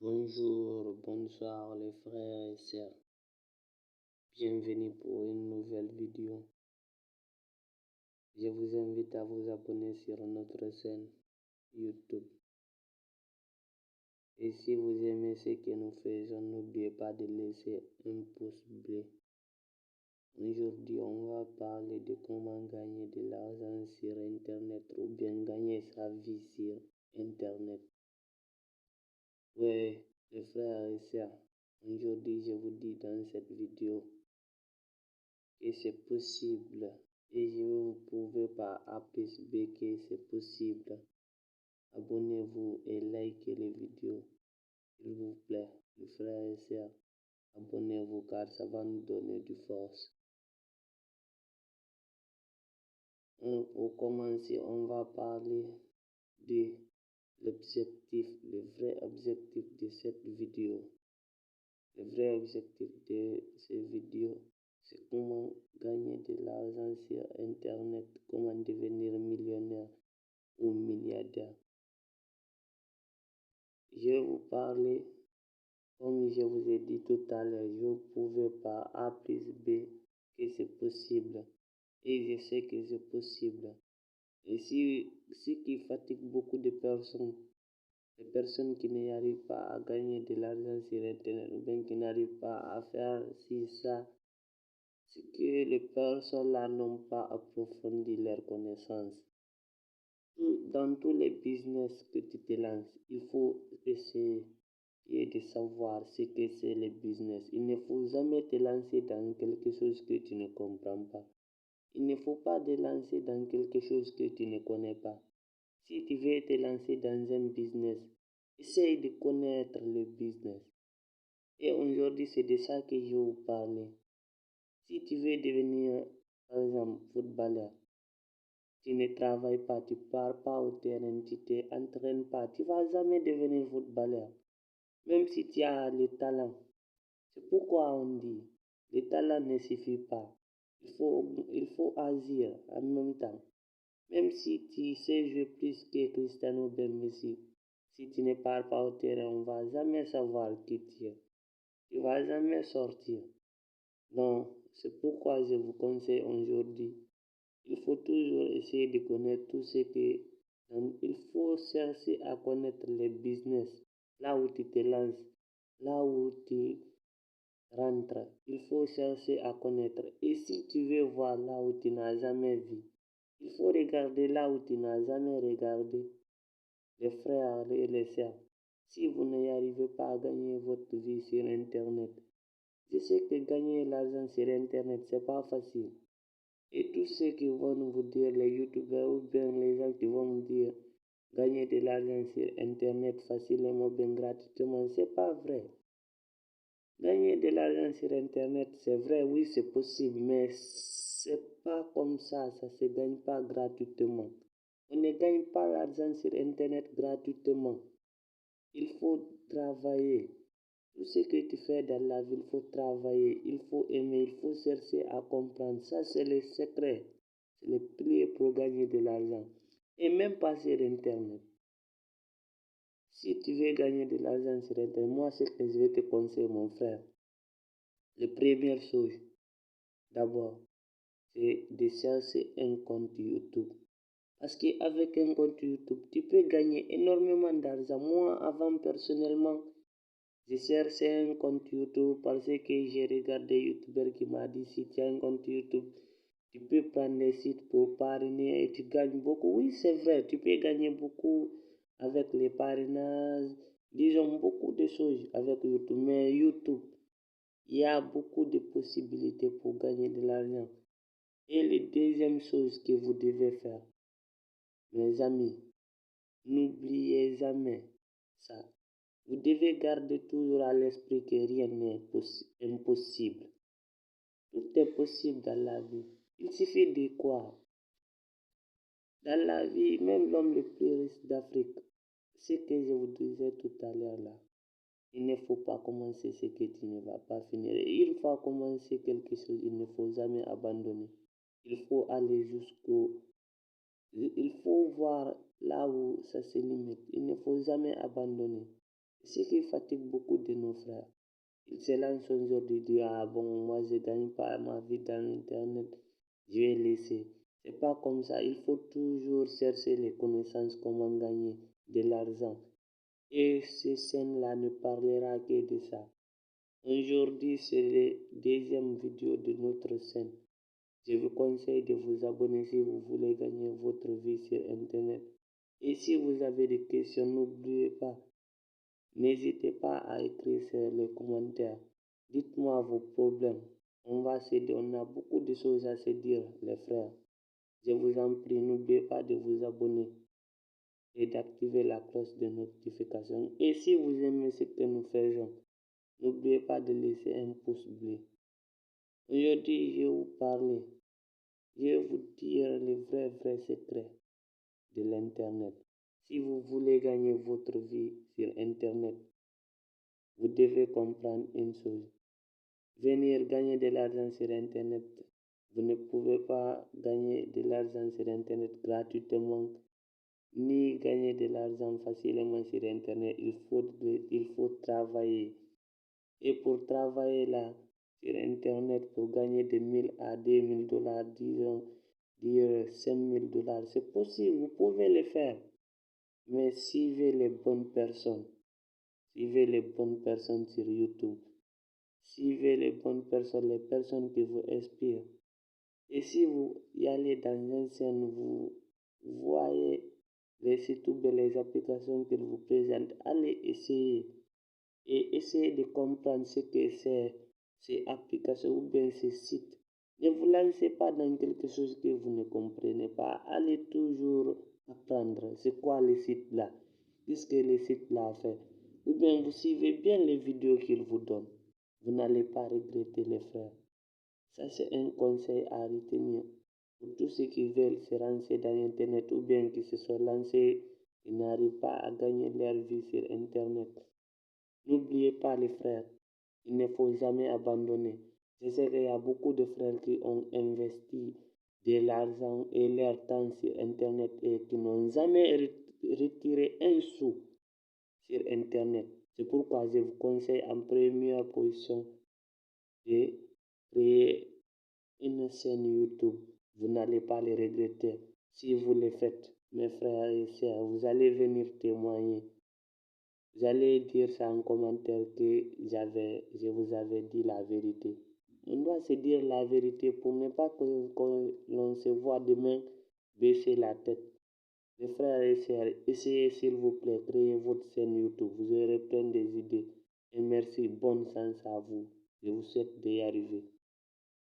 Bonjour, bonsoir les frères et sœurs. Bienvenue pour une nouvelle vidéo. Je vous invite à vous abonner sur notre chaîne YouTube. Et si vous aimez ce que nous faisons, n'oubliez pas de laisser un pouce bleu. Aujourd'hui, on va parler de comment gagner de l'argent sur Internet ou bien gagner sa vie sur Internet. Oui, les frères et sœurs, aujourd'hui, je vous dis dans cette vidéo que c'est possible et je vais vous prouver par A plus B que c'est possible. Abonnez-vous et likez les vidéos, s'il vous plaît, les frères et sœurs. Abonnez-vous car ça va nous donner du force. Pour commencer, on va parler de l'objectif, le vrai objectif de cette vidéo. Le vrai objectif de cette vidéo, c'est comment gagner de l'argent sur Internet, comment devenir millionnaire ou milliardaire. Je vais vous parler, comme je vous ai dit tout à l'heure, je vous prouver par A plus B que c'est possible. Et je sais que c'est possible. Et ce qui fatigue beaucoup de personnes, les personnes qui n'y arrivent pas à gagner de l'argent sur Internet ou bien qui n'arrivent pas à faire ça, c'est que les personnes-là n'ont pas approfondi leurs connaissances. Dans tous les business que tu te lances, il faut essayer de savoir ce que c'est le business. Il ne faut jamais te lancer dans quelque chose que tu ne comprends pas. Il ne faut pas te lancer dans quelque chose que tu ne connais pas. Si tu veux te lancer dans un business, essaye de connaître le business. Et aujourd'hui, c'est de ça que je vais vous parler. Si tu veux devenir, par exemple, footballeur, tu ne travailles pas, tu ne pars pas au terrain, tu ne t'entraînes pas, tu ne vas jamais devenir footballeur. Même si tu as le talent. C'est pourquoi on dit, le talent ne suffit pas. Il faut agir en même temps. Même si tu sais jouer plus que Cristiano Messi, si tu ne pars pas au terrain, on ne va jamais savoir qui tu es. Tu ne vas jamais sortir. Donc, c'est pourquoi je vous conseille aujourd'hui. Il faut toujours essayer de connaître tout ce que... il faut chercher à connaître les business, là où tu te lances, là où tu rentres. Il faut chercher à connaître. Et si tu veux voir là où tu n'as jamais vu, il faut regarder là où tu n'as jamais regardé. Les frères et les sœurs, si vous n'y arrivez pas à gagner votre vie sur Internet, je sais que gagner l'argent sur Internet, c'est pas facile. Et tous ceux qui vont vous dire, les youtubeurs ou bien les gens qui vont vous dire gagner de l'argent sur Internet facilement ou bien gratuitement, c'est pas vrai. Gagner de l'argent sur Internet, c'est vrai, oui, c'est possible, mais c'est pas comme ça se gagne pas gratuitement. On ne gagne pas l'argent sur Internet gratuitement. Il faut travailler. Tout ce que tu fais dans la vie, il faut travailler, il faut aimer, il faut chercher à comprendre. Ça, c'est le secret. C'est le plus pour gagner de l'argent. Et même pas sur Internet. Si tu veux gagner de l'argent sur Internet, moi, ce que je vais te conseiller, mon frère, la première chose, d'abord, c'est de chercher un compte YouTube. Parce qu'avec un compte YouTube, tu peux gagner énormément d'argent. Moi, avant, personnellement, je cherchais un compte YouTube parce que j'ai regardé un YouTuber qui m'a dit si tu as un compte YouTube, tu peux prendre des sites pour parrainer et tu gagnes beaucoup. Oui, c'est vrai, tu peux gagner beaucoup avec les parrainages, disons beaucoup de choses avec YouTube. Mais YouTube, il y a beaucoup de possibilités pour gagner de l'argent. Et la deuxième chose que vous devez faire, mes amis, n'oubliez jamais ça. Vous devez garder toujours à l'esprit que rien n'est impossible. Tout est possible dans la vie. Il suffit de quoi? Dans la vie, même l'homme le plus riche d'Afrique, ce que je vous disais tout à l'heure là, il ne faut pas commencer ce que tu ne vas pas finir. Et une fois commencé quelque chose, il ne faut jamais abandonner. Il faut aller jusqu'au... Il faut voir là où ça se limite. Il ne faut jamais abandonner. Ce qui fatigue beaucoup de nos frères. Ils se lancent aujourd'hui, disent ah bon, moi je gagne pas ma vie dans Internet, je vais laisser. C'est pas comme ça. Il faut toujours chercher les connaissances, comment gagner de l'argent. Et ces scènes-là ne parlera que de ça. Aujourd'hui, c'est la deuxième vidéo de notre chaîne. Je vous conseille de vous abonner si vous voulez gagner votre vie sur Internet. Et si vous avez des questions, n'oubliez pas, n'hésitez pas à écrire sur les commentaires. Dites-moi vos problèmes. On va s'aider. On a beaucoup de choses à se dire, les frères. Je vous en prie, n'oubliez pas de vous abonner et d'activer la cloche de notification. Et si vous aimez ce que nous faisons, n'oubliez pas de laisser un pouce bleu. Aujourd'hui, je vais vous parler, je vais vous dire les vrais secrets de l'Internet. Si vous voulez gagner votre vie sur Internet, vous devez comprendre une chose. Venir gagner de l'argent sur Internet, vous ne pouvez pas gagner de l'argent sur Internet gratuitement, ni gagner de l'argent facilement sur Internet. Il faut travailler. Et pour travailler là, sur Internet, pour gagner de 1000 à 2000 dollars, disons, 5000 dollars, c'est possible, vous pouvez le faire. Mais suivez les bonnes personnes. Suivez les bonnes personnes sur YouTube. Suivez les bonnes personnes, les personnes qui vous inspirent. Et si vous y allez dans une scène, vous voyez les sites ou les applications qu'ils vous présentent, allez essayer. Et essayez de comprendre ce que c'est ces applications ou bien ces sites. Ne vous lancez pas dans quelque chose que vous ne comprenez pas. Allez toujours apprendre c'est quoi le site là, qu'est-ce que le site là fait. Ou bien vous suivez bien les vidéos qu'il vous donne. Vous n'allez pas regretter les frères. Ça c'est un conseil à retenir pour tous ceux qui veulent se lancer dans Internet ou bien qui se sont lancés et n'arrivent pas à gagner leur vie sur Internet. N'oubliez pas les frères, il ne faut jamais abandonner. Je sais qu'il y a beaucoup de frères qui ont investi de l'argent et leur temps sur Internet et qui n'ont jamais retiré un sou sur Internet. C'est pourquoi je vous conseille en première position de créer une chaîne YouTube. Vous n'allez pas le regretter si vous le faites. Mes frères et sœurs, vous allez venir témoigner. Vous allez dire ça en commentaire que je vous avais dit la vérité. On doit se dire la vérité pour ne pas que l'on se voit demain baisser la tête. Mes frères et sœurs, essayez s'il vous plaît, créez votre chaîne YouTube. Vous aurez plein des idées. Et merci, bonne chance à vous. Je vous souhaite d'y arriver.